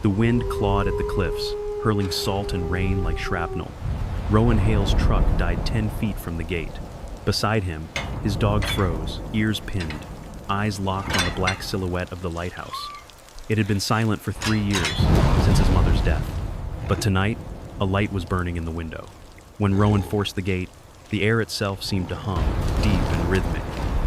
The wind clawed at the cliffs, hurling salt and rain like shrapnel. Rowan Hale's truck died 10 feet from the gate. Beside him, his dog froze, ears pinned, eyes locked on the black silhouette of the lighthouse. It had been silent for 3 years, since his mother's death. But tonight, a light was burning in the window. When Rowan forced the gate, the air itself seemed to hum, deep and rhythmic,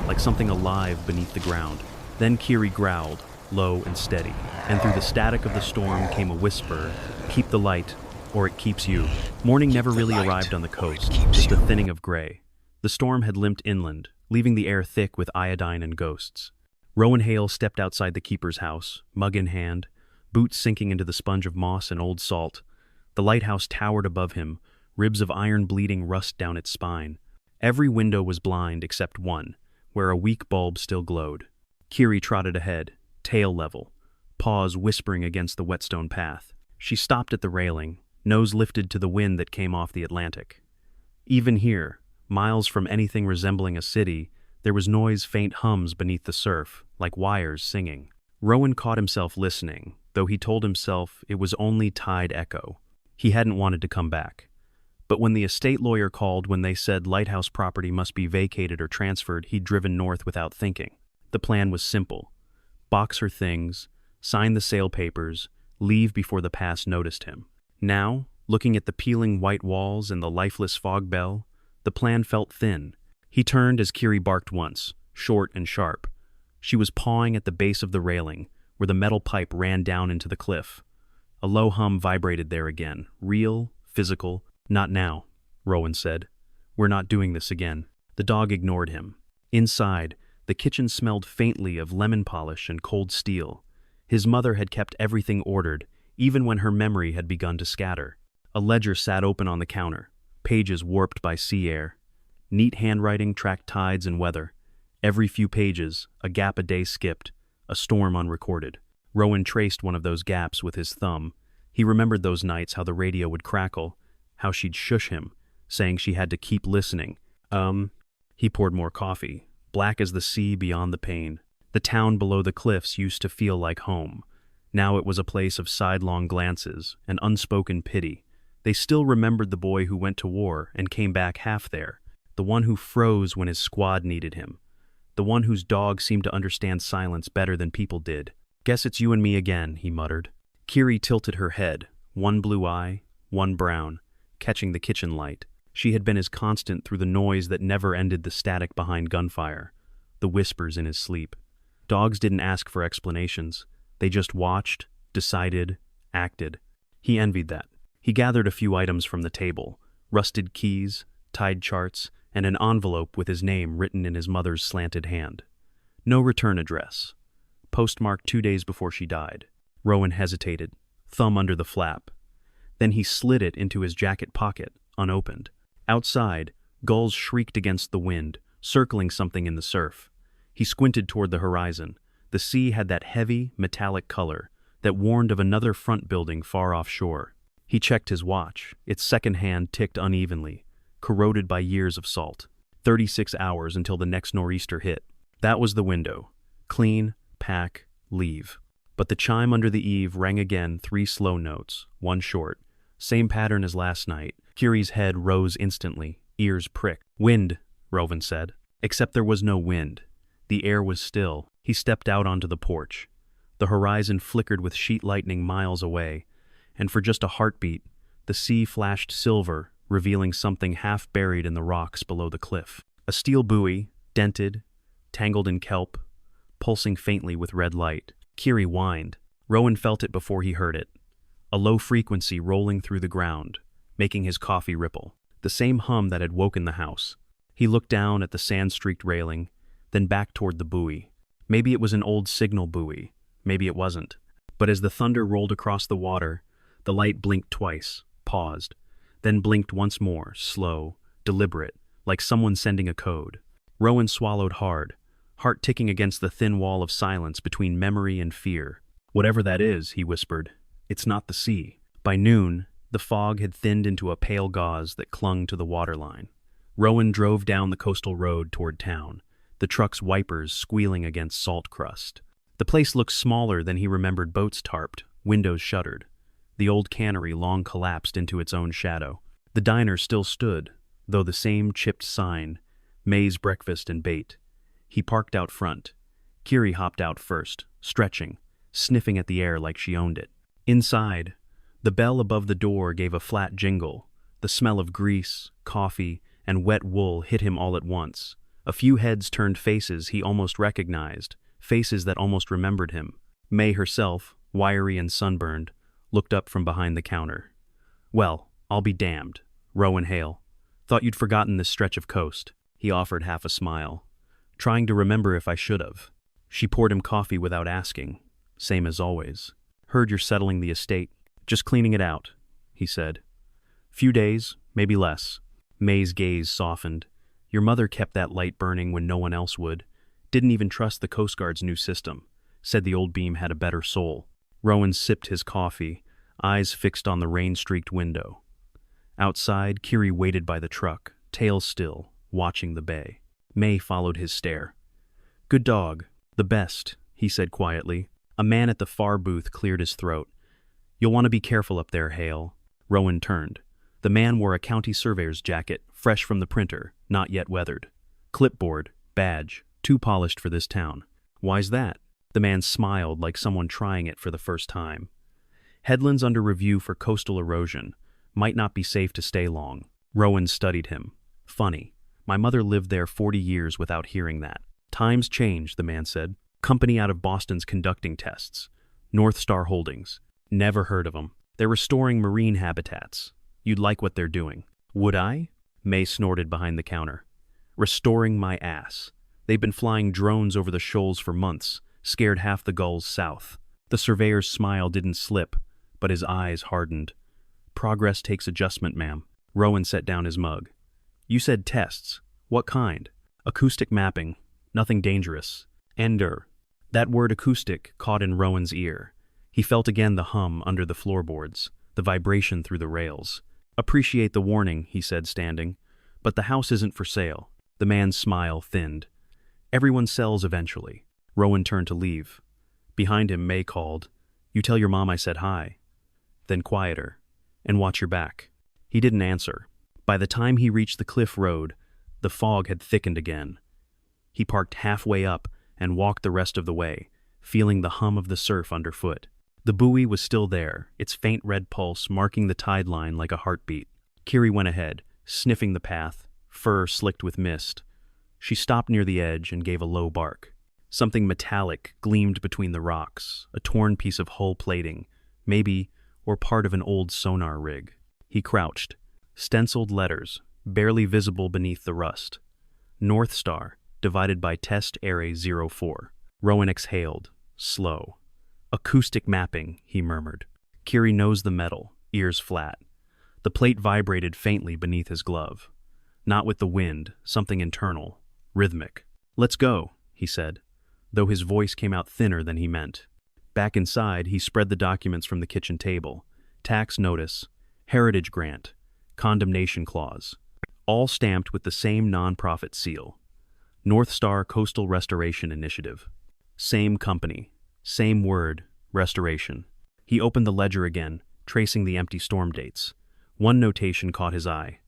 like something alive beneath the ground. Then Kiri growled, low and steady, and through the static of the storm came a whisper, "Keep the light, or it keeps you." Morning never really arrived on the coast, just a thinning of gray. The storm had limped inland, leaving the air thick with iodine and ghosts. Rowan Hale stepped outside the keeper's house, mug in hand, boots sinking into the sponge of moss and old salt. The lighthouse towered above him, ribs of iron bleeding rust down its spine. Every window was blind except one, where a weak bulb still glowed. Kiri trotted ahead, tail level, paws whispering against the whetstone path. She stopped at the railing, nose lifted to the wind that came off the Atlantic. Even here, miles from anything resembling a city, there was noise, faint hums beneath the surf, like wires singing. Rowan caught himself listening, though he told himself it was only tide echo. He hadn't wanted to come back. But when the estate lawyer called when they said Lighthouse property must be vacated or transferred, he'd driven north without thinking. The plan was simple. Box her things, sign the sale papers, leave before the past noticed him. Now, looking at the peeling white walls and the lifeless fog bell, the plan felt thin. He turned as Kiri barked once, short and sharp. She was pawing at the base of the railing, where the metal pipe ran down into the cliff. A low hum vibrated there again, real, physical. "Not now," Rowan said. "We're not doing this again." The dog ignored him. Inside, the kitchen smelled faintly of lemon polish and cold steel. His mother had kept everything ordered, even when her memory had begun to scatter. A ledger sat open on the counter, pages warped by sea air. Neat handwriting tracked tides and weather. Every few pages, a gap a day skipped, a storm unrecorded. Rowan traced one of those gaps with his thumb. He remembered those nights, how the radio would crackle, how she'd shush him, saying she had to keep listening. He poured more coffee, black as the sea beyond the pane. The town below the cliffs used to feel like home. Now it was a place of sidelong glances and unspoken pity. They still remembered the boy who went to war and came back half there, the one who froze when his squad needed him, the one whose dog seemed to understand silence better than people did. "Guess it's you and me again," he muttered. Kiri tilted her head, one blue eye, one brown, catching the kitchen light. She had been as constant through the noise that never ended, the static behind gunfire, the whispers in his sleep. Dogs didn't ask for explanations. They just watched, decided, acted. He envied that. He gathered a few items from the table, rusted keys, tide charts, and an envelope with his name written in his mother's slanted hand. No return address. Postmarked 2 days before she died. Rowan hesitated, thumb under the flap. Then he slid it into his jacket pocket, unopened. Outside, gulls shrieked against the wind, circling something in the surf. He squinted toward the horizon. The sea had that heavy, metallic color that warned of another front building far offshore. He checked his watch. Its second hand ticked unevenly, corroded by years of salt. 36 hours until the next nor'easter hit. That was the window. Clean, pack, leave. But the chime under the eave rang again, 3 slow notes, one short. Same pattern as last night. Kiri's head rose instantly, ears pricked. "Wind," Rowan said. Except there was no wind. The air was still. He stepped out onto the porch. The horizon flickered with sheet lightning miles away, and for just a heartbeat, the sea flashed silver, revealing something half buried in the rocks below the cliff. A steel buoy, dented, tangled in kelp, pulsing faintly with red light. Kiri whined. Rowan felt it before he heard it. A low frequency rolling through the ground, making his coffee ripple. The same hum that had woken the house. He looked down at the sand-streaked railing, then back toward the buoy. Maybe it was an old signal buoy. Maybe it wasn't. But as the thunder rolled across the water, the light blinked twice, paused, then blinked once more, slow, deliberate, like someone sending a code. Rowan swallowed hard, heart ticking against the thin wall of silence between memory and fear. "Whatever that is," he whispered, "it's not the sea." By noon, the fog had thinned into a pale gauze that clung to the waterline. Rowan drove down the coastal road toward town, the truck's wipers squealing against salt crust. The place looked smaller than he remembered boats tarped, windows shuttered. The old cannery long collapsed into its own shadow. The diner still stood, though the same chipped sign, May's breakfast and bait. He parked out front. Kiri hopped out first, stretching, sniffing at the air like she owned it. Inside, the bell above the door gave a flat jingle. The smell of grease, coffee, and wet wool hit him all at once. A few heads turned faces he almost recognized, faces that almost remembered him. May herself, wiry and sunburned, looked up from behind the counter. "Well, I'll be damned. Rowan Hale. Thought you'd forgotten this stretch of coast," he offered, half a smile. "Trying to remember if I should have." She poured him coffee without asking, same as always. "Heard you're settling the estate. Just cleaning it out," he said. "Few days, maybe less." May's gaze softened. "Your mother kept that light burning when no one else would. Didn't even trust the Coast Guard's new system. Said the old beam had a better soul." Rowan sipped his coffee, eyes fixed on the rain-streaked window. Outside, Kiri waited by the truck, tail still, watching the bay. May followed his stare. "Good dog. The best," he said quietly. A man at the far booth cleared his throat. "You'll want to be careful up there, Hale." Rowan turned. The man wore a county surveyor's jacket, fresh from the printer, not yet weathered. Clipboard, badge, too polished for this town. "Why's that?" The man smiled like someone trying it for the first time. "Headlands under review for coastal erosion. Might not be safe to stay long." Rowan studied him. "Funny. My mother lived there 40 years without hearing that." "Times change," the man said. "Company out of Boston's conducting tests. North Star Holdings. Never heard of them. They're restoring marine habitats. You'd like what they're doing." "Would I?" May snorted behind the counter. "Restoring my ass. They've been flying drones over the shoals for months, scared half the gulls south." The surveyor's smile didn't slip, but his eyes hardened. "Progress takes adjustment, ma'am." Rowan set down his mug. "You said tests. What kind?" "Acoustic mapping. Nothing dangerous." "Ender." That word acoustic caught in Rowan's ear. He felt again the hum under the floorboards, the vibration through the rails. "Appreciate the warning," he said, standing. "But the house isn't for sale." The man's smile thinned. "Everyone sells eventually." Rowan turned to leave. Behind him, May called, "You tell your mom I said hi." Then quieter. "And watch your back." He didn't answer. By the time he reached the cliff road, the fog had thickened again. He parked halfway up and walked the rest of the way, feeling the hum of the surf underfoot. The buoy was still there, its faint red pulse marking the tide line like a heartbeat. Kiri went ahead, sniffing the path, fur slicked with mist. She stopped near the edge and gave a low bark. Something metallic gleamed between the rocks, a torn piece of hull plating, maybe, or part of an old sonar rig. He crouched. Stenciled letters, barely visible beneath the rust. North Star, divided by Test Area 04. Rowan exhaled, slow. "Acoustic mapping," he murmured. Kiri nosed the metal, ears flat. The plate vibrated faintly beneath his glove. Not with the wind, something internal, rhythmic. "Let's go," he said, though his voice came out thinner than he meant. Back inside, he spread the documents from the kitchen table. Tax notice, heritage grant, condemnation clause, all stamped with the same nonprofit seal. North Star Coastal Restoration Initiative. Same company, same word, restoration. He opened the ledger again, tracing the empty storm dates. One notation caught his eye.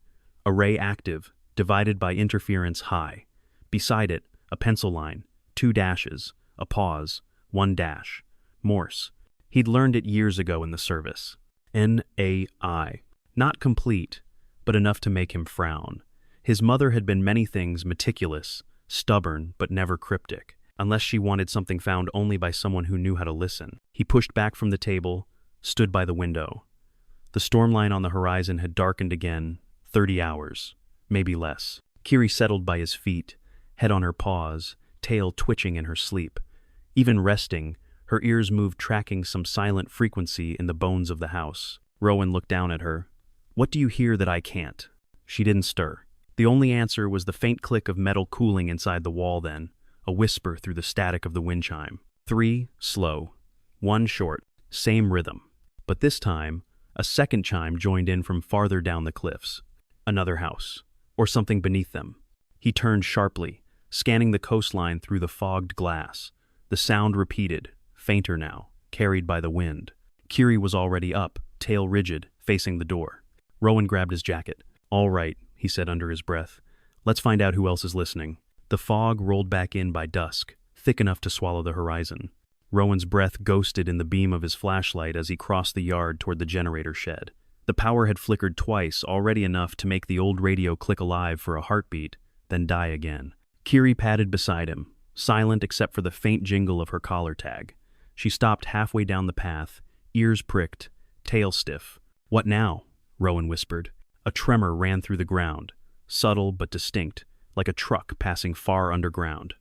Array active, divided by interference high. Beside it, a pencil line, 2 dashes, a pause, 1 dash. Morse. He'd learned it years ago in the service. NAI. Not complete, but enough to make him frown. His mother had been many things meticulous, stubborn, but never cryptic, unless she wanted something found only by someone who knew how to listen. He pushed back from the table, stood by the window. The storm line on the horizon had darkened again, 30 hours, maybe less. Kiri settled by his feet, head on her paws, tail twitching in her sleep. Even resting, her ears moved, tracking some silent frequency in the bones of the house. Rowan looked down at her. "What do you hear that I can't?" She didn't stir. The only answer was the faint click of metal cooling inside the wall then, a whisper through the static of the wind chime. 3, slow. 1, short. Same rhythm. But this time, a second chime joined in from farther down the cliffs. Another house. Or something beneath them. He turned sharply, scanning the coastline through the fogged glass. The sound repeated, fainter now, carried by the wind. Kiri was already up, tail rigid, facing the door. Rowan grabbed his jacket. "All right," he said under his breath. "Let's find out who else is listening." The fog rolled back in by dusk, thick enough to swallow the horizon. Rowan's breath ghosted in the beam of his flashlight as he crossed the yard toward the generator shed. The power had flickered twice, already enough to make the old radio click alive for a heartbeat, then die again. Kiri padded beside him, silent except for the faint jingle of her collar tag. She stopped halfway down the path, ears pricked, tail stiff. "What now?" Rowan whispered. A tremor ran through the ground, subtle but distinct, like a truck passing far underground.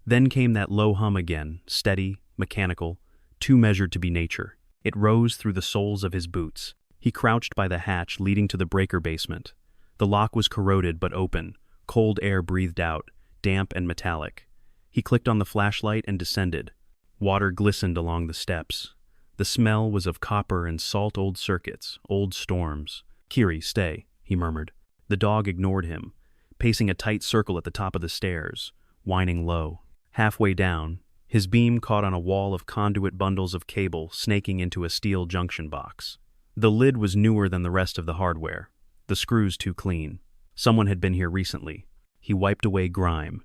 Then came that low hum again, steady, mechanical, too measured to be nature. It rose through the soles of his boots. He crouched by the hatch leading to the breaker basement. The lock was corroded but open, cold air breathed out, damp and metallic. He clicked on the flashlight and descended. Water glistened along the steps. The smell was of copper and salt old circuits, old storms. "Kiri, stay," he murmured. The dog ignored him, pacing a tight circle at the top of the stairs, whining low. Halfway down, his beam caught on a wall of conduit bundles of cable snaking into a steel junction box. The lid was newer than the rest of the hardware, the screws too clean. Someone had been here recently. He wiped away grime.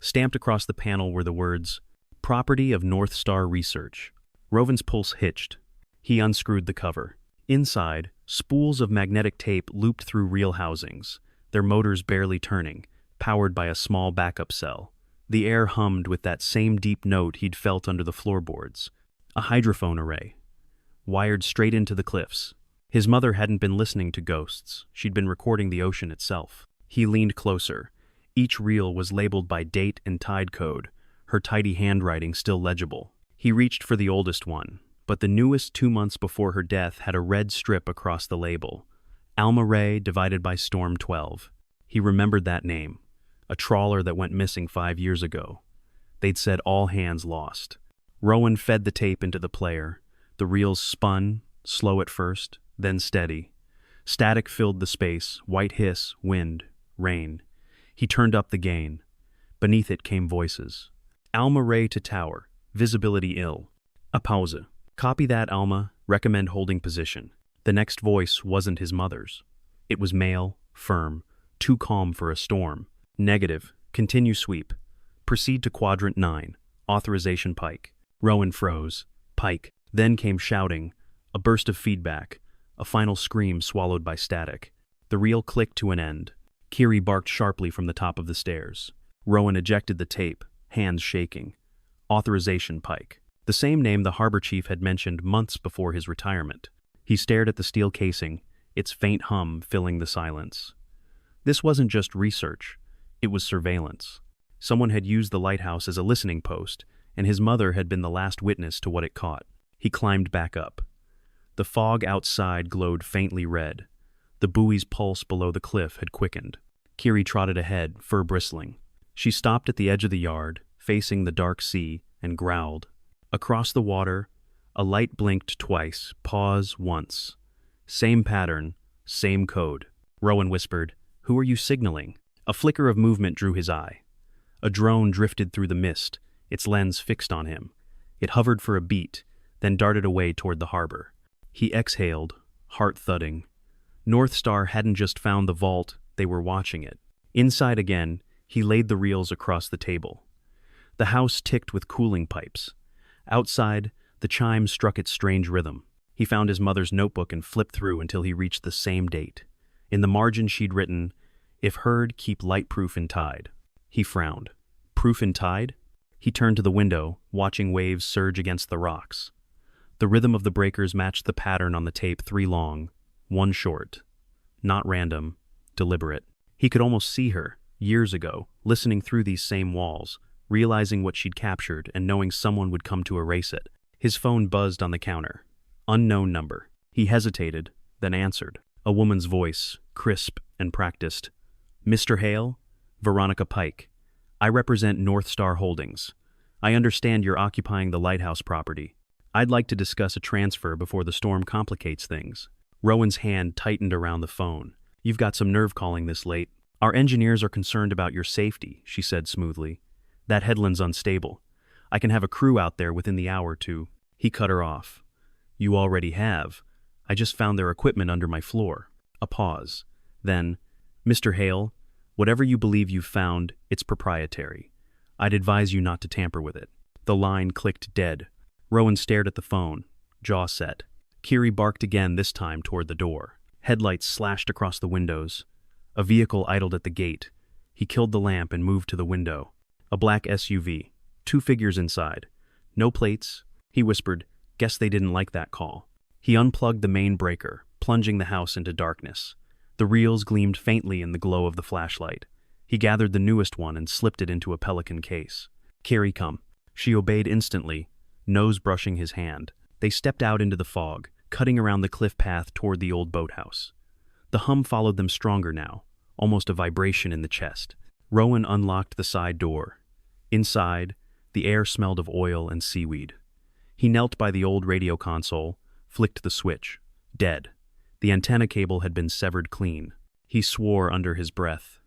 Stamped across the panel were the words, "Property of North Star Research." Rowan's pulse hitched. He unscrewed the cover. Inside, spools of magnetic tape looped through real housings, their motors barely turning, powered by a small backup cell. The air hummed with that same deep note he'd felt under the floorboards. A hydrophone array, wired straight into the cliffs. His mother hadn't been listening to ghosts. She'd been recording the ocean itself. He leaned closer. Each reel was labeled by date and tide code, her tidy handwriting still legible. He reached for the oldest one, but the newest 2 months before her death had a red strip across the label. Alma Ray divided by Storm 12. He remembered that name. A trawler that went missing 5 years ago. They'd said all hands lost. Rowan fed the tape into the player. The reels spun, slow at first, then steady. Static filled the space, white hiss, wind, rain. He turned up the gain. Beneath it came voices. "Alma Ray to tower. Visibility ill. A pause. Copy that, Alma. Recommend holding position." The next voice wasn't his mother's. It was male, firm, too calm for a storm. "Negative. Continue sweep. Proceed to quadrant 9. Authorization Pike." Rowan froze. Pike. Then came shouting, a burst of feedback, a final scream swallowed by static. The reel clicked to an end. Kiri barked sharply from the top of the stairs. Rowan ejected the tape, hands shaking. Authorization Pike. The same name the harbor chief had mentioned months before his retirement. He stared at the steel casing, its faint hum filling the silence. This wasn't just research. It was surveillance. Someone had used the lighthouse as a listening post, and his mother had been the last witness to what it caught. He climbed back up. The fog outside glowed faintly red. The buoy's pulse below the cliff had quickened. Kiri trotted ahead, fur bristling. She stopped at the edge of the yard, facing the dark sea, and growled. Across the water, a light blinked twice, pause once. Same pattern, same code. Rowan whispered, "Who are you signaling?" A flicker of movement drew his eye. A drone drifted through the mist, its lens fixed on him. It hovered for a beat, then darted away toward the harbor. He exhaled, heart thudding. North Star hadn't just found the vault, they were watching it. Inside again, he laid the reels across the table. The house ticked with cooling pipes. Outside, the chimes struck its strange rhythm. He found his mother's notebook and flipped through until he reached the same date. In the margin she'd written, "If heard, keep light-proof in tide." He frowned. Proof in tide? He turned to the window, watching waves surge against the rocks. The rhythm of the breakers matched the pattern on the tape, 3 long, 1 short. Not random, deliberate. He could almost see her, years ago, listening through these same walls, realizing what she'd captured and knowing someone would come to erase it. His phone buzzed on the counter. Unknown number. He hesitated, then answered. A woman's voice, crisp and practiced. "Mr. Hale? Veronica Pike. I represent North Star Holdings. I understand you're occupying the Lighthouse property. I'd like to discuss a transfer before the storm complicates things." Rowan's hand tightened around the phone. "You've got some nerve calling this late. Our engineers are concerned about your safety," she said smoothly. "That headland's unstable. I can have a crew out there within the hour to..." He cut her off. You already have. I just found their equipment under my floor. A pause. Then, Mr. Hale, whatever you believe you've found, it's proprietary. I'd advise you not to tamper with it. The line clicked dead. Rowan stared at the phone, jaw set. Kiri barked again, this time toward the door. Headlights slashed across the windows. A vehicle idled at the gate. He killed the lamp and moved to the window. A black SUV. 2 figures inside. No plates. He whispered, "Guess they didn't like that call." He unplugged the main breaker, plunging the house into darkness. The reels gleamed faintly in the glow of the flashlight. He gathered the newest one and slipped it into a pelican case. "Kiri, come." She obeyed instantly, nose brushing his hand. They stepped out into the fog, cutting around the cliff path toward the old boathouse. The hum followed them stronger now, almost a vibration in the chest. Rowan unlocked the side door. Inside, the air smelled of oil and seaweed. He knelt by the old radio console, flicked the switch. Dead. The antenna cable had been severed clean. He swore under his breath.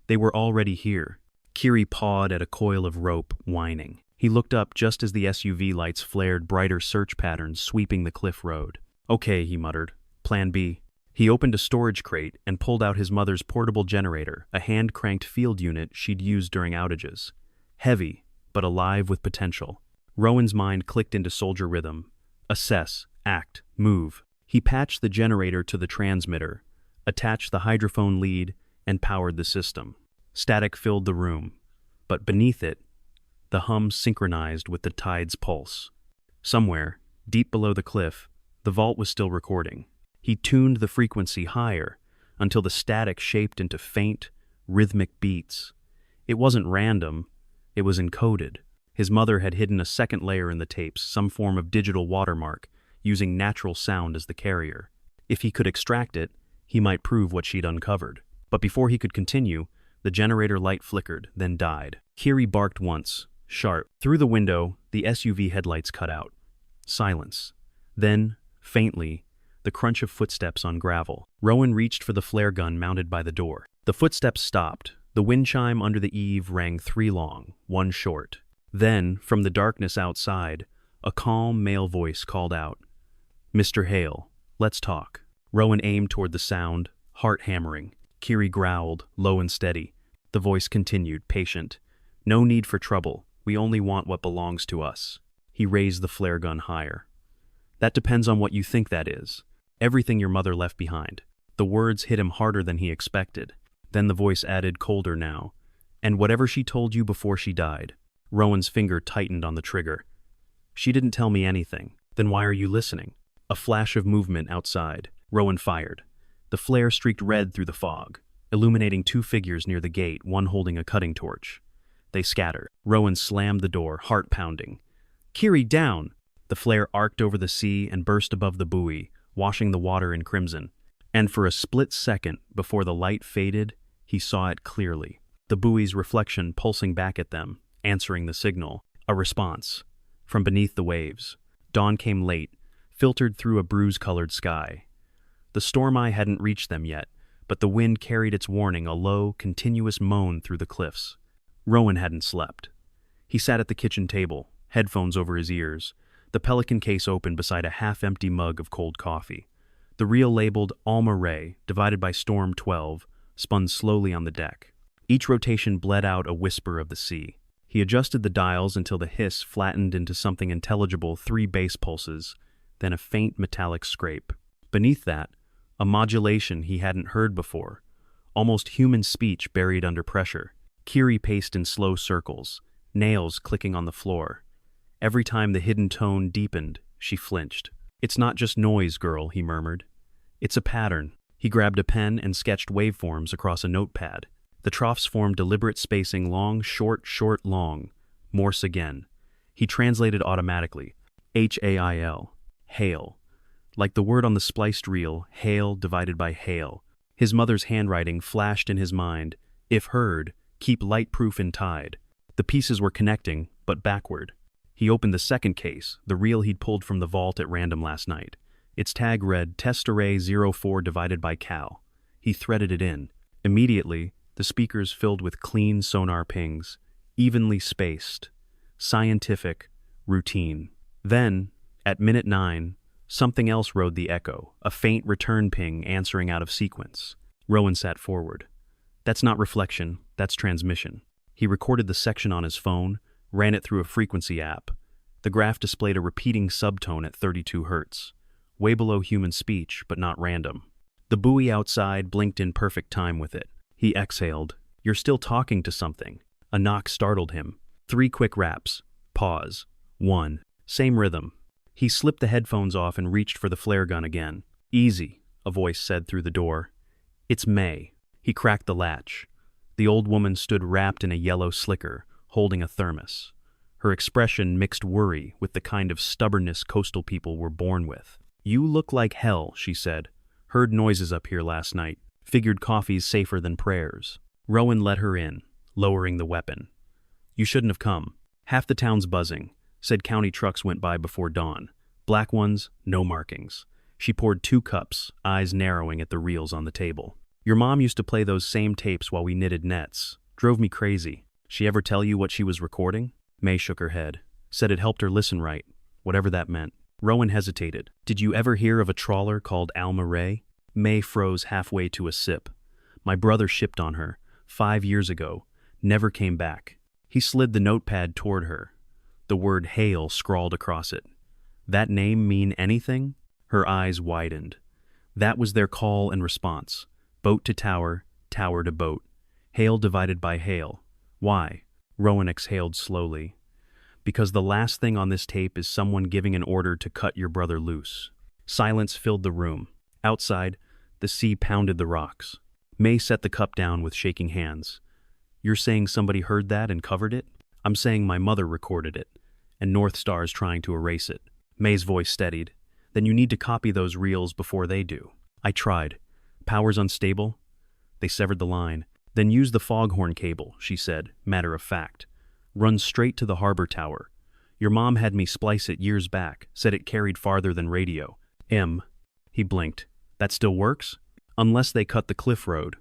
They were already here. Kiri pawed at a coil of rope, whining. He looked up just as the SUV lights flared brighter search patterns sweeping the cliff road. "Okay," he muttered. "Plan B." He opened a storage crate and pulled out his mother's portable generator, a hand-cranked field unit she'd used during outages. Heavy, but alive with potential. Rowan's mind clicked into soldier rhythm. Assess, act, move. He patched the generator to the transmitter, attached the hydrophone lead, and powered the system. Static filled the room, but beneath it, the hum synchronized with the tide's pulse. Somewhere, deep below the cliff, the vault was still recording. He tuned the frequency higher until the static shaped into faint, rhythmic beats. It wasn't random, it was encoded. His mother had hidden a second layer in the tapes, some form of digital watermark, using natural sound as the carrier. If he could extract it, he might prove what she'd uncovered. But before he could continue, the generator light flickered, then died. Kiri barked once, sharp. Through the window, the SUV headlights cut out. Silence. Then, faintly, the crunch of footsteps on gravel. Rowan reached for the flare gun mounted by the door. The footsteps stopped. The wind chime under the eave rang 3 long, 1 short. Then, from the darkness outside, a calm male voice called out, "Mr. Hale, let's talk." Rowan aimed toward the sound, heart hammering. Kiri growled, low and steady. The voice continued, patient. "No need for trouble. We only want what belongs to us." He raised the flare gun higher. "That depends on what you think that is. Everything your mother left behind." The words hit him harder than he expected. Then the voice added, colder now, "And whatever she told you before she died." Rowan's finger tightened on the trigger. "She didn't tell me anything. Then why are you listening?" A flash of movement outside. Rowan fired. The flare streaked red through the fog, illuminating 2 figures near the gate, one holding a cutting torch. They scattered. Rowan slammed the door, heart pounding. "Kiri, down!" The flare arced over the sea and burst above the buoy, washing the water in crimson. And for a split second, before the light faded, he saw it clearly. The buoy's reflection pulsing back at them, answering the signal. A response. From beneath the waves. Dawn came late, filtered through a bruise-colored sky. The storm eye hadn't reached them yet, but the wind carried its warning, a low, continuous moan through the cliffs. Rowan hadn't slept. He sat at the kitchen table, headphones over his ears, the pelican case open beside a half-empty mug of cold coffee. The reel labeled Alma Ray, divided by Storm 12, spun slowly on the deck. Each rotation bled out a whisper of the sea. He adjusted the dials until the hiss flattened into something intelligible, 3 bass pulses, then a faint metallic scrape. Beneath that, a modulation he hadn't heard before, almost human speech buried under pressure. Kiri paced in slow circles, nails clicking on the floor. Every time the hidden tone deepened, she flinched. "It's not just noise, girl," he murmured. "It's a pattern." He grabbed a pen and sketched waveforms across a notepad. The troughs formed deliberate spacing, long, short, short, long. Morse again. He translated automatically. H-A-I-L. Hail. Like the word on the spliced reel, hail divided by hail. His mother's handwriting flashed in his mind. If heard, keep light proof in tide. The pieces were connecting, but backward. He opened the second case, the reel he'd pulled from the vault at random last night. Its tag read Test Array 04 divided by Cal. He threaded it in. Immediately, the speakers filled with clean sonar pings, evenly spaced, scientific, routine. Then, at minute 9, Something else rode the echo, a faint return ping answering out of sequence. Rowan sat forward. That's not reflection, that's transmission. He recorded the section on his phone, ran it through a frequency app. The graph displayed a repeating subtone at 32 Hz, way below human speech, but not random. The buoy outside blinked in perfect time with it. He exhaled. You're still talking to something. A knock startled him. 3 quick raps. Pause. 1. Same rhythm. He slipped the headphones off and reached for the flare gun again. Easy, a voice said through the door. It's May. He cracked the latch. The old woman stood wrapped in a yellow slicker, holding a thermos. Her expression mixed worry with the kind of stubbornness coastal people were born with. You look like hell, she said. Heard noises up here last night. Figured coffee's safer than prayers. Rowan let her in, lowering the weapon. You shouldn't have come. Half the town's buzzing. Said county trucks went by before dawn. Black ones, no markings. She poured 2 cups, eyes narrowing at the reels on the table. Your mom used to play those same tapes while we knitted nets. Drove me crazy. She ever tell you what she was recording? May shook her head. Said it helped her listen right, whatever that meant. Rowan hesitated. Did you ever hear of a trawler called Alma Ray? May froze halfway to a sip. My brother shipped on her, 5 years ago. Never came back. He slid the notepad toward her. The word hail scrawled across it. That name mean anything? Her eyes widened. That was their call and response. Boat to tower, tower to boat. Hail divided by hail. Why? Rowan exhaled slowly. Because the last thing on this tape is someone giving an order to cut your brother loose. Silence filled the room. Outside, the sea pounded the rocks. May set the cup down with shaking hands. You're saying somebody heard that and covered it? I'm saying my mother recorded it, and North Star's trying to erase it. May's voice steadied. Then you need to copy those reels before they do. I tried. Power's unstable? They severed the line. Then use the foghorn cable, she said, matter of fact. Run straight to the harbor tower. Your mom had me splice it years back, said it carried farther than radio. He blinked. That still works? Unless they cut the cliff road.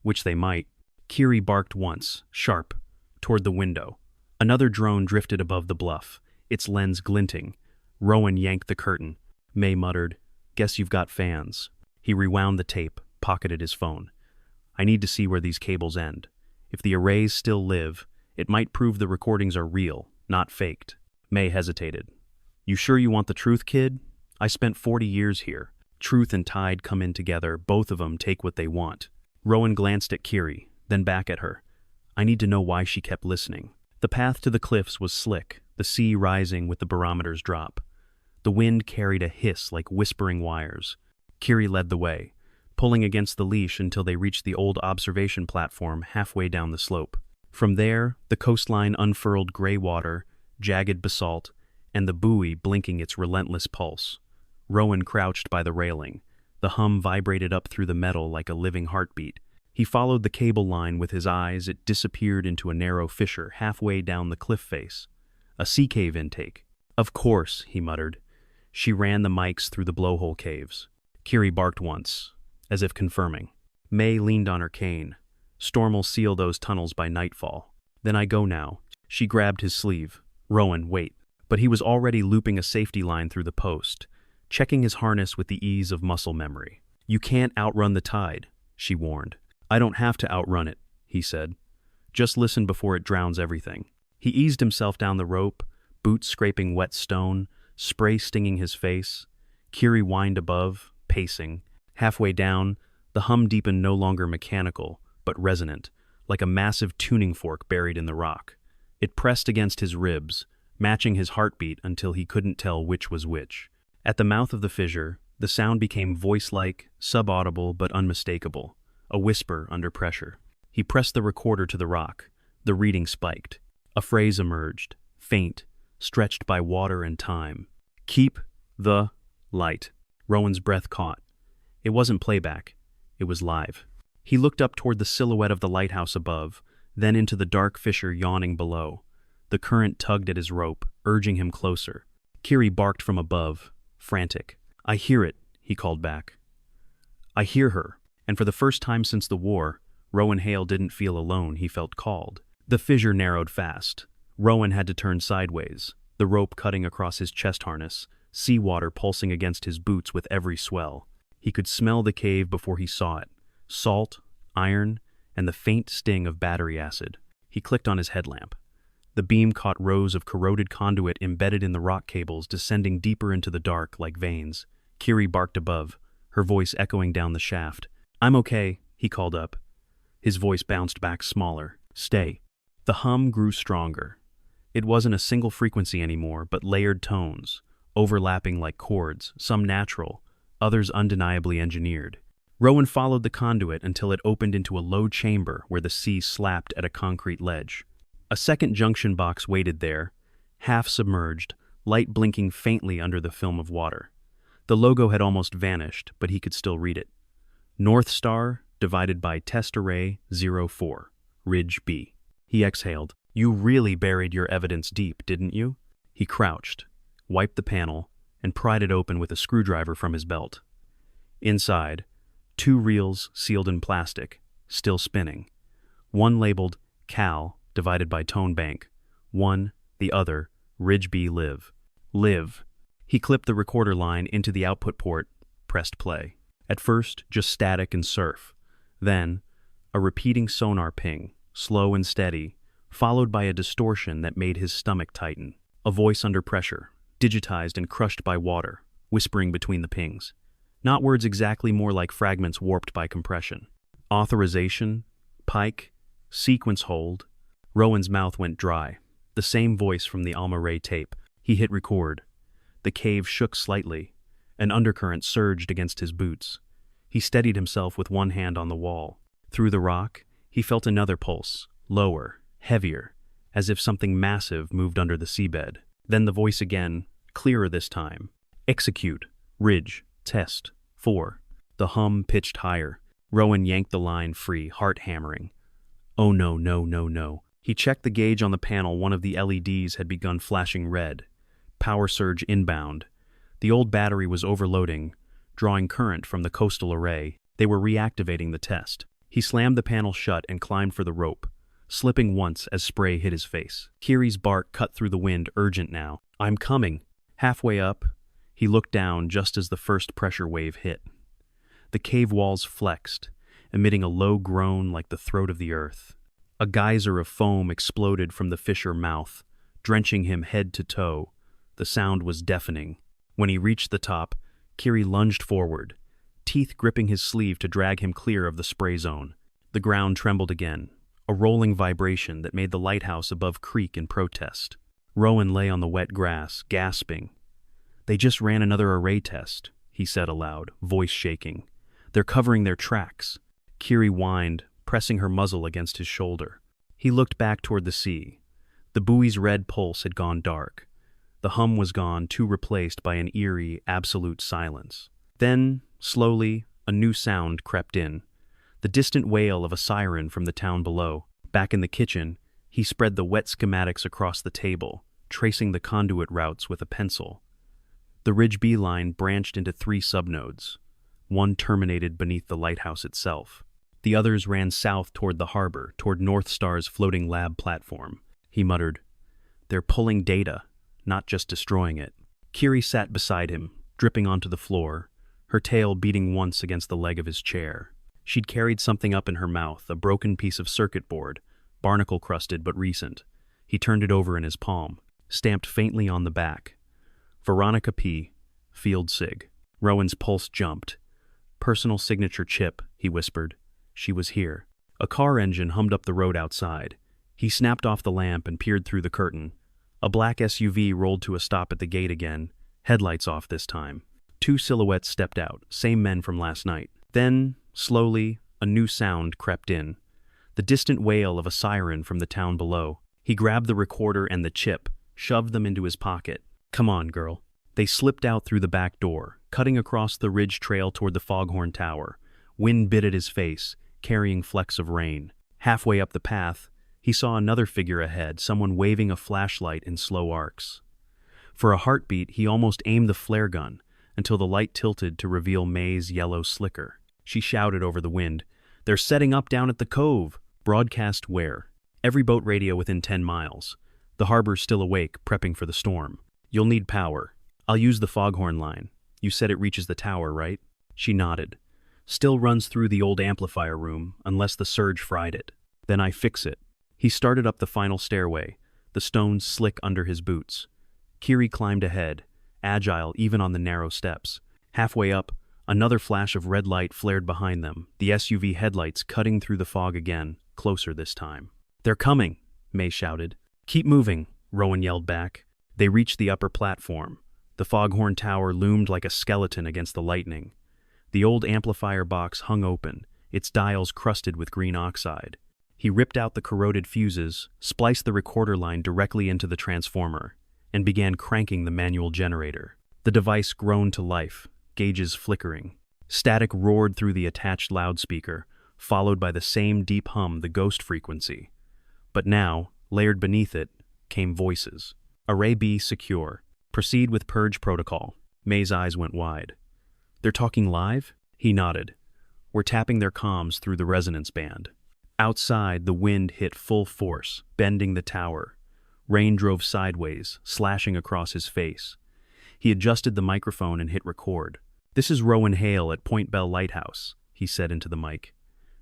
Which they might. Kiri barked once, sharp, toward the window. Another drone drifted above the bluff, its lens glinting. Rowan yanked the curtain. May muttered, Guess you've got fans. He rewound the tape, pocketed his phone. I need to see where these cables end. If the arrays still live, it might prove the recordings are real, not faked. May hesitated. You sure you want the truth, kid? I spent 40 years here. Truth and tide come in together, both of them take what they want. Rowan glanced at Kiri, then back at her. I need to know why she kept listening. The path to the cliffs was slick, the sea rising with the barometer's drop. The wind carried a hiss like whispering wires. Kiri led the way, pulling against the leash until they reached the old observation platform halfway down the slope. From there, the coastline unfurled gray water, jagged basalt, and the buoy blinking its relentless pulse. Rowan crouched by the railing. The hum vibrated up through the metal like a living heartbeat. He followed the cable line with his eyes. It disappeared into a narrow fissure halfway down the cliff face. A sea cave intake. Of course, he muttered. She ran the mics through the blowhole caves. Kiri barked once, as if confirming. May leaned on her cane. Storm'll seal those tunnels by nightfall. Then I go now. She grabbed his sleeve. Rowan, wait. But he was already looping a safety line through the post, checking his harness with the ease of muscle memory. You can't outrun the tide, she warned. I don't have to outrun it, he said. Just listen before it drowns everything. He eased himself down the rope, boots scraping wet stone, spray stinging his face. Kiri whined above, pacing. Halfway down, the hum deepened, no longer mechanical, but resonant, like a massive tuning fork buried in the rock. It pressed against his ribs, matching his heartbeat until he couldn't tell which was which. At the mouth of the fissure, the sound became voice-like, subaudible but unmistakable, a whisper under pressure. He pressed the recorder to the rock. The reading spiked. A phrase emerged, faint, stretched by water and time. Keep the light. Rowan's breath caught. It wasn't playback. It was live. He looked up toward the silhouette of the lighthouse above, then into the dark fissure yawning below. The current tugged at his rope, urging him closer. Kiri barked from above, frantic. I hear it, he called back. I hear her. And for the first time since the war, Rowan Hale didn't feel alone, he felt called. The fissure narrowed fast. Rowan had to turn sideways, the rope cutting across his chest harness, seawater pulsing against his boots with every swell. He could smell the cave before he saw it: salt, iron, and the faint sting of battery acid. He clicked on his headlamp. The beam caught rows of corroded conduit embedded in the rock cables, descending deeper into the dark like veins. Kiri barked above, her voice echoing down the shaft. "I'm okay," he called up. His voice bounced back smaller. "Stay." The hum grew stronger. It wasn't a single frequency anymore, but layered tones, overlapping like chords, some natural, others undeniably engineered. Rowan followed the conduit until it opened into a low chamber where the sea slapped at a concrete ledge. A second junction box waited there, half submerged, light blinking faintly under the film of water. The logo had almost vanished, but he could still read it. North Star divided by Test Array 04, Ridge B. He exhaled. "You really buried your evidence deep, didn't you?" He crouched, wiped the panel, and pried it open with a screwdriver from his belt. Inside, 2 reels sealed in plastic, still spinning. One labeled Cal divided by Tone Bank. One, the other, Ridge B Live. Live. He clipped the recorder line into the output port, pressed play. At first, just static and surf. Then, a repeating sonar ping, slow and steady, followed by a distortion that made his stomach tighten. A voice under pressure, digitized and crushed by water, whispering between the pings. Not words exactly, more like fragments warped by compression. Authorization, Pike, sequence hold. Rowan's mouth went dry. The same voice from the Alma Ray tape. He hit record. The cave shook slightly. An undercurrent surged against his boots. He steadied himself with one hand on the wall. Through the rock, he felt another pulse, lower, heavier, as if something massive moved under the seabed. Then the voice again, clearer this time. "Execute. Ridge. Test. 4. The hum pitched higher. Rowan yanked the line free, heart hammering. Oh no, no, no, no. He checked the gauge on the panel. One of the LEDs had begun flashing red. Power surge inbound. The old battery was overloading, drawing current from the coastal array. They were reactivating the test. He slammed the panel shut and climbed for the rope, slipping once as spray hit his face. Kiri's bark cut through the wind, urgent now. "I'm coming." Halfway up, he looked down just as the first pressure wave hit. The cave walls flexed, emitting a low groan like the throat of the earth. A geyser of foam exploded from the fissure mouth, drenching him head to toe. The sound was deafening. When he reached the top, Kiri lunged forward, teeth gripping his sleeve to drag him clear of the spray zone. The ground trembled again, a rolling vibration that made the lighthouse above creak in protest. Rowan lay on the wet grass, gasping. "They just ran another array test," he said aloud, voice shaking. "They're covering their tracks." Kiri whined, pressing her muzzle against his shoulder. He looked back toward the sea. The buoy's red pulse had gone dark. The hum was gone, too replaced by an eerie, absolute silence. Then, slowly, a new sound crept in. The distant wail of a siren from the town below. Back in the kitchen, he spread the wet schematics across the table, tracing the conduit routes with a pencil. The Ridge B line branched into 3 subnodes. One terminated beneath the lighthouse itself. The others ran south toward the harbor, toward North Star's floating lab platform. He muttered, "They're pulling data, not just destroying it." Kiri sat beside him, dripping onto the floor, her tail beating once against the leg of his chair. She'd carried something up in her mouth, a broken piece of circuit board, barnacle-crusted but recent. He turned it over in his palm, stamped faintly on the back. Veronica P., Field Sig. Rowan's pulse jumped. "Personal signature chip," he whispered. She was here. A car engine hummed up the road outside. He snapped off the lamp and peered through the curtain. A black SUV rolled to a stop at the gate again, headlights off this time. 2 silhouettes stepped out, same men from last night. Then, slowly, a new sound crept in. The distant wail of a siren from the town below. He grabbed the recorder and the chip, shoved them into his pocket. "Come on, girl." They slipped out through the back door, cutting across the ridge trail toward the Foghorn Tower. Wind bit at his face, carrying flecks of rain. Halfway up the path, he saw another figure ahead, someone waving a flashlight in slow arcs. For a heartbeat, he almost aimed the flare gun, until the light tilted to reveal May's yellow slicker. She shouted over the wind, "They're setting up down at the cove." Broadcast where? Every boat radio within 10 miles. The harbor's still awake, prepping for the storm. "You'll need power." I'll use the foghorn line. You said it reaches the tower, right? She nodded. Still runs through the old amplifier room, unless the surge fried it. Then I fix it. He started up the final stairway, the stones slick under his boots. Kiri climbed ahead, agile even on the narrow steps. Halfway up, another flash of red light flared behind them, the SUV headlights cutting through the fog again, closer this time. They're coming, May shouted. Keep moving, Rowan yelled back. They reached the upper platform. The foghorn tower loomed like a skeleton against the lightning. The old amplifier box hung open, its dials crusted with green oxide. He ripped out the corroded fuses, spliced the recorder line directly into the transformer, and began cranking the manual generator. The device groaned to life, gauges flickering. Static roared through the attached loudspeaker, followed by the same deep hum, the ghost frequency. But now, layered beneath it, came voices. Array B secure. Proceed with purge protocol. May's eyes went wide. They're talking live? He nodded. We're tapping their comms through the resonance band. Outside, the wind hit full force, bending the tower. Rain drove sideways, slashing across his face. He adjusted the microphone and hit record. This is Rowan Hale at Point Bell Lighthouse, he said into the mic.